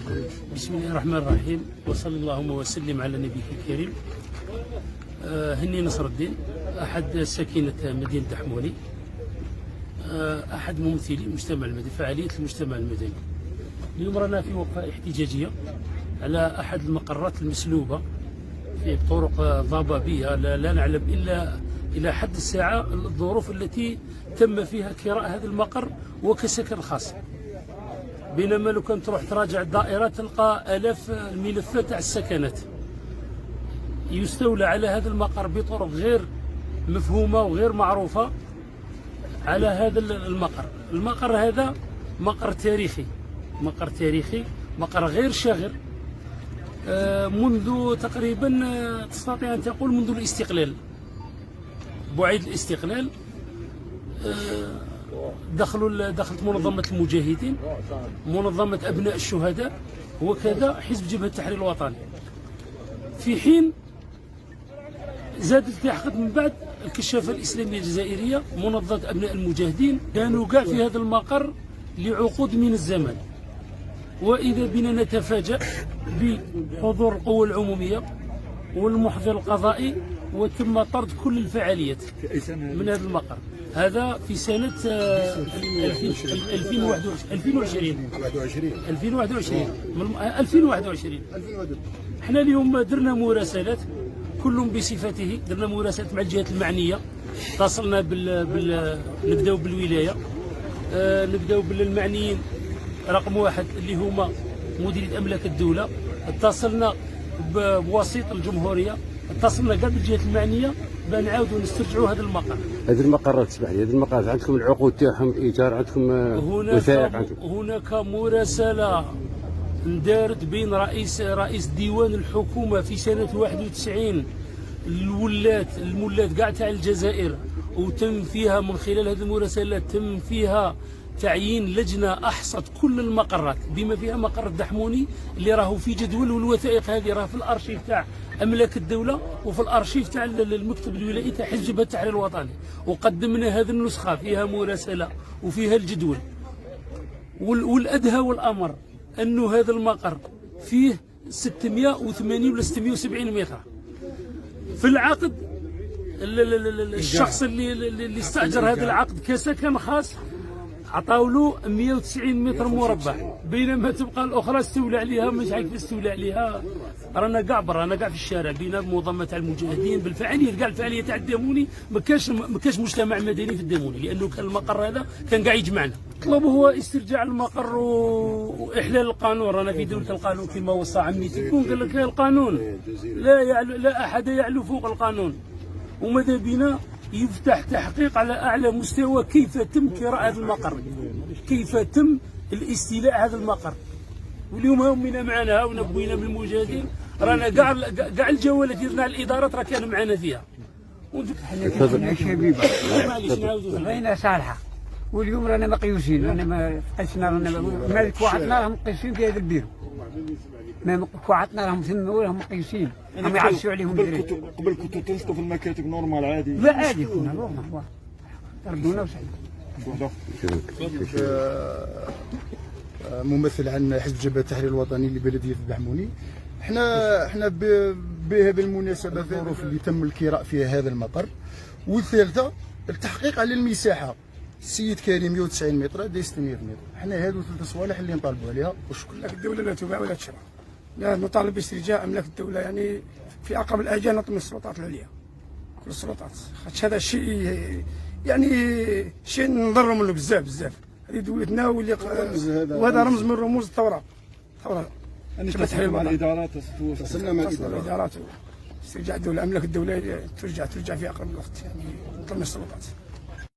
بسم الله الرحمن الرحيم، وصلى اللهم وسلم على نبيك الكريم. هني نصر الدين، أحد ساكنة مدينة دحموني، أحد ممثلي المجتمع المدني، فعالية المجتمع المدني. اليوم رانا في وقفة احتجاجية على أحد المقرات المسلوبة في طرق ضبابية، لا نعلم إلا إلى حد الساعة الظروف التي تم فيها كراء هذا المقر وكسكن خاص. بينما لو كنت تروح تراجع الدائرة تلقى آلاف الملفات تاع السكنات يستولى على هذا المقر بطرق غير مفهومة وغير معروفة على هذا المقر هذا مقر تاريخي، مقر غير شاغر منذ تقريبا تستطيع أن تقول منذ الاستقلال، بعيد الاستقلال. دخلت منظمة المجاهدين، منظمة أبناء الشهداء، وكذا حزب جبهة التحرير الوطني. في حين زادت التحقت من بعد الكشافة الإسلامية الجزائرية، منظمة أبناء المجاهدين، كانوا كاع في هذا المقر لعقود من الزمن. وإذا بنا نتفاجأ بحضور القوى العمومية والمحضر القضائي، وتم طرد كل الفعاليات من هذا المقر. هذا في سنة 2021. احنا اليوم درنا مراسلات كلهم بصفته، درنا مراسلات مع الجهات المعنية. اتصلنا نبداو بالولاية، نبداو بالمعنيين رقم واحد اللي هما مديرية أملاك الدولة، اتصلنا بوسيط الجمهورية، اتصلنا كاع بالجهات المعنية بان نعاودوا نسترجعوا هذا المقر. هذه المقرات تسمح لي، هذه المقرات عندكم العقود تاعهم ايجار، عندكم وثائق عندكم؟ هناك مراسلة اندارت بين رئيس ديوان الحكومة في سنة 91 المولات كاع تاع الجزائر، وتم فيها من خلال هذه المراسلات تم فيها تعيين لجنة أحصت كل المقرات بما فيها مقر الدحموني اللي راهو في جدول، والوثائق هذه راه في الأرشيف تاع أملاك الدولة وفي الأرشيف تاع المكتب الولائي تاع حزب جبهة التحرير الوطني. وقدمنا هذه النسخة فيها مراسلة وفيها الجدول. والأدهى والأمر أنه هذا المقر فيه 680 ولا 670 متر. في العقد الشخص اللي استأجر هذا العقد كسكن خاص عطاو له 190 متر مربع، بينما تبقى الاخرى استولى عليها مش عارف استولى عليها. رانا كاع في الشارع بينا بمنظمه تاع المجاهدين بالفعاليه كاع الفعاليه تاع الداموني. ما كاش مجتمع مدني في الداموني، لانه كان المقر هذا كان كاع يجمعنا. طلبوا هو استرجاع المقر واحلال القانون. رانا في دوله القانون كما وصى عمي تكون، قال لك القانون لا احد يعلو فوق القانون. وماذا بينا يفتح تحقيق على أعلى مستوى كيف تم كراء هذا المقر، كيف تم الاستيلاء هذا المقر. واليوم هم معنا هاونا بوينا بالمجاهدين، رانا كاع الجوالات ديالنا على الإدارات راه كانوا معنا فيها. حنا شبيبة بغينا صالحة، واليوم رانا مقيوسين، رانا ما قسنا، رانا ما كوعتنا راهم مقيسين في هذا البيرو، ما كوعتنا راهم ثم وراهم مقيسين، هم يعرسوا عليهم دريت. قبل كنتوا تنشطوا في المكاتب نورمال عادي؟ لا عادي كنا نورمال، ردونا وسعيد. ممثل عن حزب جبهة التحرير الوطني لبلدية الدحموني. احنا بهذه المناسبة الظروف اللي تم الكراء فيها هذا المقر. والثالثة التحقيق على المساحة. السيد كريم 190 متر، هذا 600 متر. احنا هذو ثلاث صوالح اللي نطالبوا عليها. وشكرا. أملاك الدولة لا تباع ولا تشرى. لا نطالب باسترجاع أملاك الدولة، يعني في أقرب الآجال نطلب من السلطات العليا، كل السلطات، خاطش هذا الشيء يعني شيء نضروا منه بزاف. هذه دولتنا وهذا رمز من رموز الثورة. أنا تحرير مع الإدارات، وصلنا مع الإدارات استرجاع الدولة، أملاك الدولة ترجع في أقرب الوقت، يعني نطلب من السلطات.